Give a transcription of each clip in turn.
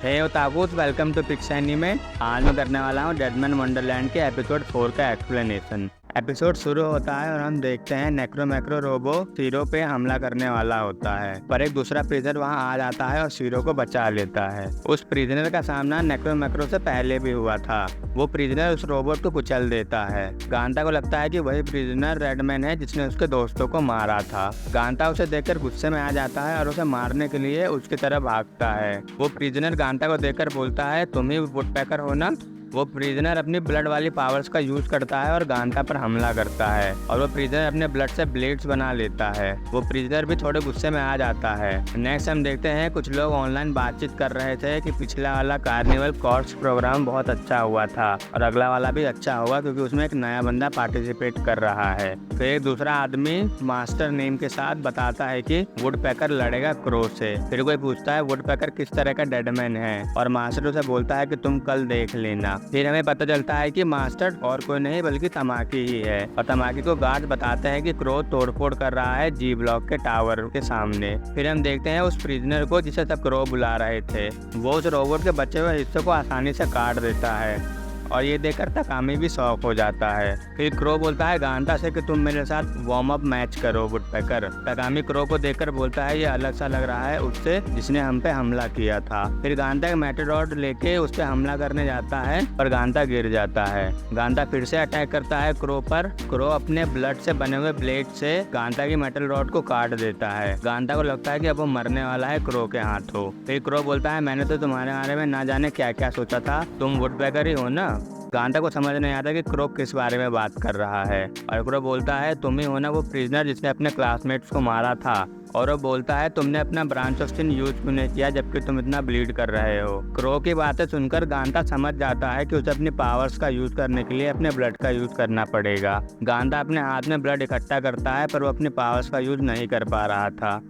Hey otakus, welcome to pix anime. आज मैं करने वाला हूँ डेडमैन वंडरलैंड के एपिसोड 4 का एक्सप्लेनेशन। एपिसोड शुरू होता है और हम देखते हैं नेक्रो रोबो शीरो पे हमला करने वाला होता है, पर एक दूसरा प्रिजनर वहां आ जाता है और शीरो को बचा लेता है। उस प्रिजनर का सामना नेक्रो से पहले भी हुआ था। वो प्रिजनर उस रोबोट को कुचल देता है। गांता को लगता है कि वही प्रिजनर रेडमैन है जिसने उसके दोस्तों को मारा था। गांता उसे देखकर गुस्से में आ जाता है और उसे मारने के लिए उसकी तरफ भागता है। वो प्रिजनर गांता को देखकर बोलता है, तुम ही वुडपेकर हो ना। वो प्रिजनर अपनी ब्लड वाली पावर्स का यूज करता है और गांता पर हमला करता है और वो प्रिजनर अपने ब्लड से ब्लेड्स बना लेता है। वो प्रिजनर भी थोड़े गुस्से में आ जाता है। नेक्स्ट हम देखते हैं कुछ लोग ऑनलाइन बातचीत कर रहे थे कि पिछला वाला कार्निवल कॉर्प्स प्रोग्राम बहुत अच्छा हुआ था और अगला वाला भी अच्छा होगा क्योंकि उसमें एक नया बंदा पार्टिसिपेट कर रहा है। फिर एक दूसरा आदमी मास्टर नेम के साथ बताता है कि वुडपेकर लड़ेगा क्रो से। फिर कोई पूछता है वुडपेकर किस तरह का डेडमैन है और मास्टर उसे बोलता है कि तुम कल देख लेना। फिर हमें पता चलता है कि मास्टर और कोई नहीं बल्कि तमाकी ही है और तमाकी को गार्ड बताते हैं कि क्रो तोड़फोड़ कर रहा है जी ब्लॉक के टावर के सामने। फिर हम देखते हैं उस प्रिजनर को जिसे सब क्रो बुला रहे थे। वो उस रोबोट के बचे हुए हिस्सों को आसानी से काट देता है और ये देखकर तकामी भी शौक हो जाता है। फिर क्रो बोलता है गांता से कि तुम मेरे साथ वार्म अप मैच करो वुडपेकर। तकामी क्रो को देखकर बोलता है ये अलग सा लग रहा है उससे जिसने हम पे हमला किया था। फिर गांता एक मेटेरॉड लेके उस पे हमला करने जाता है पर गांता गिर जाता है। गांता फिर से अटैक करता है क्रो पर। क्रो अपने ब्लड से बने हुए ब्लेड से गांता की मेटल रॉड को काट देता है। गांता को लगता है कि अब वो मरने वाला है क्रो के हाथों। फिर क्रो बोलता है मैंने तो तुम्हारे बारे में ना जाने क्या क्या सोचा था, तुम वुडपेकर ही हो ना। गांता को समझ नहीं आता कि क्रो किस बारे में बात कर रहा है और क्रो बोलता है तुम ही हो ना वो प्रिजनर जिसने अपने क्लासमेट्स को मारा था। और वो बोलता है तुमने अपना ब्रांच ऑफ स्किन यूज क्यों नहीं किया जबकि तुम इतना ब्लीड कर रहे हो। क्रो की बातें सुनकर गांता समझ जाता है कि उसे अपनी पावर्स का यूज करने के लिए अपने ब्लड का यूज करना पड़ेगा। गांता अपने हाथ में ब्लड इकट्ठा करता है पर वो अपनी पावर्स का यूज नहीं कर पा रहा था।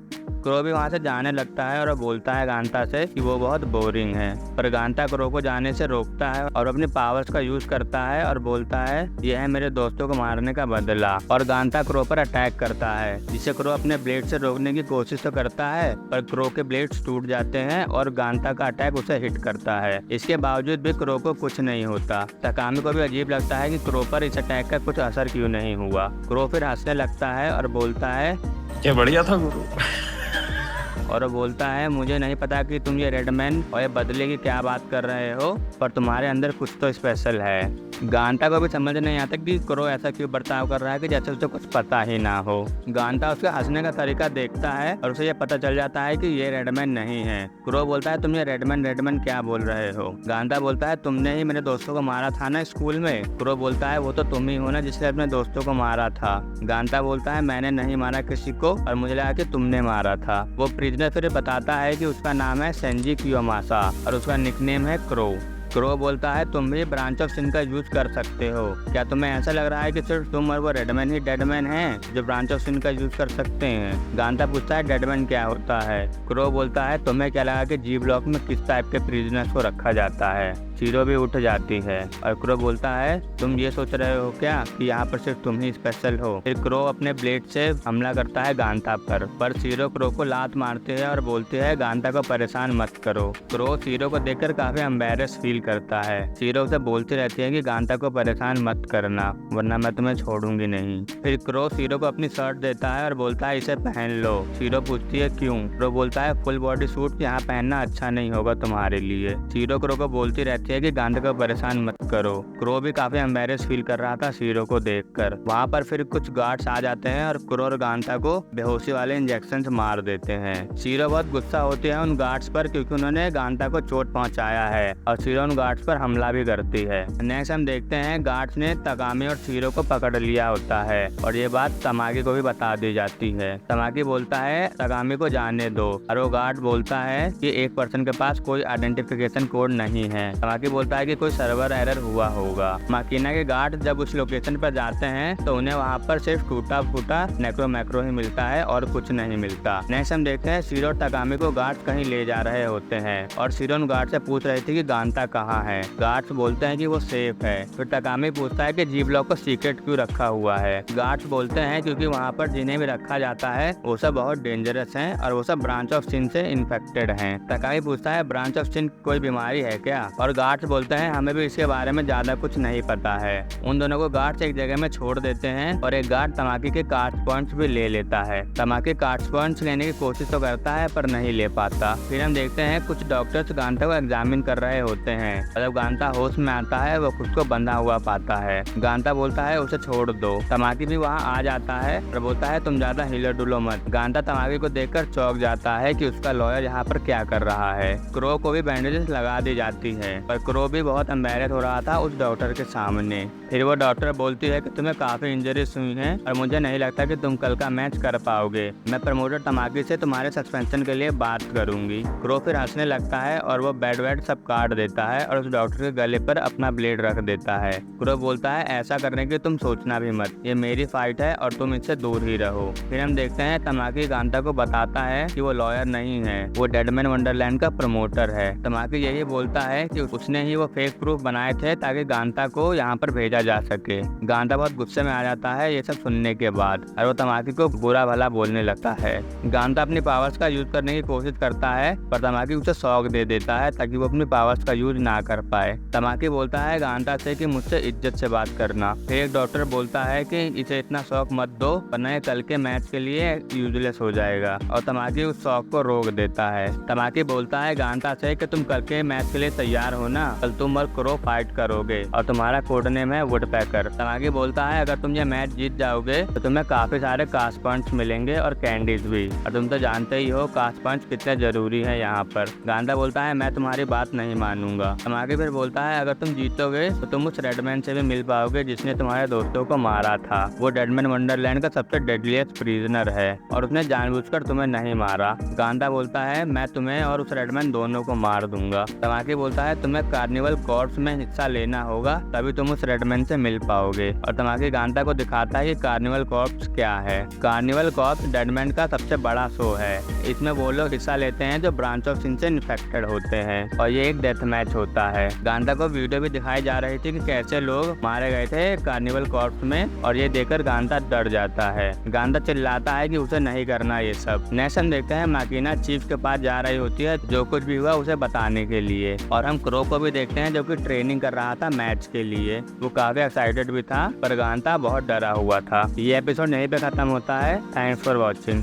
क्रो भी वहाँ से जाने लगता है और वो बोलता है गांता से कि वो बहुत बोरिंग है, पर गांता क्रो को जाने से रोकता है और अपनी पावर्स का यूज करता है और बोलता है यह है मेरे दोस्तों को मारने का बदला। और गांता क्रो पर अटैक करता है जिसे क्रो अपने ब्लेड से रोकने की कोशिश तो करता है पर क्रो के ब्लेड्स टूट जाते हैं और गांता का अटैक उसे हिट करता है। इसके बावजूद भी क्रो को कुछ नहीं होता। तकामी को भी अजीब लगता है कि क्रो पर इस अटैक का कुछ असर क्यों नहीं हुआ। क्रो फिर हंसने लगता है और बोलता है क्या बढ़िया था गुरु। और वो बोलता है मुझे नहीं पता कि तुम ये रेडमैन और ये बदले की क्या बात कर रहे हो पर तुम्हारे अंदर कुछ तो स्पेशल है। गांता को भी समझ नहीं आता कि क्रो ऐसा क्यों बर्ताव कर रहा है कि जैसे उसे कुछ पता ही ना हो। गांता उसके हंसने का तरीका देखता है और उसे ये पता चल जाता है कि ये रेडमैन नहीं है। क्रो बोलता है तुम ये रेडमैन क्या बोल रहे हो। गांता बोलता है तुमने ही मेरे दोस्तों को मारा था ना स्कूल में। क्रो बोलता है वो तो तुम ही हो ना जिसने अपने दोस्तों को मारा था। गांता बोलता है मैंने नहीं मारा किसी को और मुझे लगा कि तुमने मारा था। वो प्रिजनर फिर बताता है कि उसका नाम है सेंजी कियोमासा और उसका निकनेम है क्रो। क्रो बोलता है तुम भी ब्रांच ऑफ स्किन का यूज कर सकते हो। क्या तुम्हें ऐसा लग रहा है कि सिर्फ तुम और वो रेडमैन ही डेडमैन हैं जो ब्रांच ऑफ स्किन का यूज कर सकते हैं। गांता पूछता है डेडमैन क्या होता है। क्रो बोलता है तुम्हें क्या लगा कि जी ब्लॉक में किस टाइप के प्रिजनर्स को रखा जाता है। शीरो भी उठ जाती है और क्रो बोलता है तुम ये सोच रहे हो क्या कि यहाँ पर सिर्फ तुम ही स्पेशल हो। फिर क्रो अपने ब्लेड से हमला करता है गांता पर शीरो क्रो को लात मारते हैं और बोलते हैं गांता को परेशान मत करो। क्रो शीरो को देखकर काफी एम्बेरस फील करता है। शीरो उसे बोलती रहती है कि गांता को परेशान मत करना वरना मैं तुम्हें छोड़ूंगी नहीं। फिर क्रो शीरो को अपनी शर्ट देता है और बोलता है इसे पहन लो। शीरो पूछती है क्यों। क्रो बोलता है फुल बॉडी सूट यहाँ पहनना अच्छा नहीं होगा तुम्हारे लिए। शीरो क्रो को बोलती रहती है कि गांता को परेशान मत करो। क्रो भी काफी एम्बेरस फील कर रहा था शीरो को देखकर। वहाँ पर फिर कुछ गार्ड्स आ जाते हैं और क्रो और गांता को बेहोशी वाले इंजेक्शन मार देते हैं। शीरो बहुत गुस्सा होती है उन गार्ड्स पर क्योंकि उन्होंने गांता को चोट पहुंचाया है और शीरो उन गार्ड्स पर हमला भी करती है। नेक्स्ट हम देखते हैं गार्ड्स ने तकामी और शीरो को पकड़ लिया होता है और ये बात तमाकी को भी बता दी जाती है। तमाकी बोलता है तकामी को जाने दो और वो गार्ड बोलता है कि एक पर्सन के पास कोई आइडेंटिफिकेशन कोड नहीं है। तमाकी तमाकी बोलता है कि कोई सर्वर एरर हुआ होगा। माकीना के गार्ड जब उस लोकेशन पर जाते हैं तो उन्हें वहाँ पर सिर्फ टूटा फूटा नेक्रोमैक्रो ही मिलता है और कुछ नहीं मिलता। नेक्स्ट हम देखते हैं सीरो और तकामी को गार्ड्स कहीं ले जा रहे होते हैं और सीरो उन गार्ड से पूछ रही थी कि गांता कहाँ है। गार्ड्स बोलते हैं कि वो सेफ है। फिर तकामी पूछता है कि जी ब्लॉक को सीक्रेट क्यों रखा हुआ है। गार्ड्स बोलते हैं क्योंकि वहाँ पर जिन्हें भी रखा जाता है वो सब बहुत डेंजरस हैं और वो सब ब्रांच ऑफ सिन से इन्फेक्टेड हैं। तकामी पूछता है ब्रांच ऑफ सिन कोई बीमारी है क्या, और गार्ड्स बोलते हैं हमें भी इसके बारे में ज्यादा कुछ नहीं पता है। उन दोनों को गार्ड्स एक जगह में छोड़ देते हैं और एक गार्ड तमाकी के कार्ड पॉइंट्स भी ले लेता है। तमाकी कार्ड पॉइंट्स लेने की कोशिश तो करता है पर नहीं ले पाता। फिर हम देखते हैं कुछ डॉक्टर्स गांता को एग्जामिन कर रहे होते हैं और जब गांता होश में आता है वो खुद को बंधा हुआ पाता है। गांता बोलता है उसे छोड़ दो। तमाकी भी वहाँ आ जाता है और बोलता है तुम ज्यादा हिलो डुलो मत। गांता तमाकी को देखकर चौंक जाता है कि उसका लॉयर यहाँ पर क्या कर रहा है। क्रो को भी बैंडेजेस लगा दी जाती है पर क्रो भी बहुत एम्बैरेस हो रहा था उस डॉक्टर के सामने। फिर वो डॉक्टर बोलती है कि तुम्हें काफी इंजरीज हुई हैं और मुझे नहीं लगता कि तुम कल का मैच कर पाओगे। मैं प्रमोटर तमाकी से तुम्हारे सस्पेंशन के लिए बात करूंगी। क्रो फिर हंसने लगता है और वो बेड वेड सब काट देता है और उस डॉक्टर के गले पर अपना ब्लेड रख देता है। क्रो बोलता है ऐसा करने की तुम सोचना भी मत, ये मेरी फाइट है और तुम इससे दूर ही रहो। फिर हम देखते हैं तमाकी गांता को बताता है कि वो लॉयर नहीं है, वो डेडमैन वंडरलैंड का प्रमोटर है। तमाकी यही बोलता है कि उसने ही वो फेक प्रूफ बनाए थे ताकि गांता को यहाँ पर भेजा जा सके। गांता बहुत गुस्से में आ जाता है ये सब सुनने के बाद और वो तमाकी को बुरा भला बोलने लगता है। गांता अपनी पावर्स का यूज करने की कोशिश करता है पर तमाकी उसे शौक दे देता है ताकि वो अपनी पावर्स का यूज ना कर पाए। तमाकी बोलता है गांता से कि मुझसे इज्जत से बात करना। फिर एक डॉक्टर बोलता है कि इसे इतना शौक मत दो वरना ये कल के मैच के लिए यूजलेस हो जाएगा और तमाकी उस शौक को रोक देता है। तमाकी बोलता है गांता से कि तुम कल के मैच के लिए तैयार हो ना, कल तुम और क्रो फाइट करोगे और तुम्हारा कोड नेम है वुडपैकर। तमाकी बोलता है अगर तुम ये मैच जीत जाओगे तो तुम्हें काफी सारे कास्ट पॉइंट्स मिलेंगे और कैंडीज भी, और तुम तो जानते ही हो कास्ट पॉइंट्स कितने जरूरी है यहाँ पर। गांता बोलता है मैं तुम्हारी बात नहीं मानूंगा। तमाकी फिर बोलता है अगर तुम जीतोगे तो तुम उस रेडमैन से भी मिल पाओगे जिसने तुम्हारे दोस्तों को मारा था। वो डेडमैन वंडरलैंड का सबसे डेडलीस्ट प्रिजनर है और उसने जानबूझकर तुम्हें नहीं मारा। गांता बोलता है मैं तुम्हें और उस रेडमैन दोनों को मार दूंगा। तमाकी बोलता है तुम्हें कार्निवल कॉर्प्स में हिस्सा लेना होगा तभी तुम उस रेडमैन से मिल पाओगे, और तमाकी गांता को दिखाता है कि कार्निवल कॉर्प्स क्या है। कार्निवल कॉर्प्स डेडमैन का सबसे बड़ा शो है। इसमें वो लोग हिस्सा लेते हैं जो ब्रांच ऑफ सिन से इन्फेक्टेड होते हैं और ये एक डेथ मैच होता है। गांता को वीडियो भी दिखाई जा रही थी कि कैसे लोग मारे गए थे कार्निवल कॉर्प्स में और ये देखकर गांता डर जाता है। गांता चिल्लाता है कि उसे नहीं करना ये सब। नेक्स्ट हम देखते हैं माकीना चीफ के पास जा रही होती है जो कुछ भी हुआ उसे बताने के लिए, और हम क्रो को भी देखते हैं जो कि ट्रेनिंग कर रहा था मैच के लिए। वो काफी एक्साइटेड भी था पर गांता बहुत डरा हुआ था। ये एपिसोड यहीं पे खत्म होता है। Thanks for watching.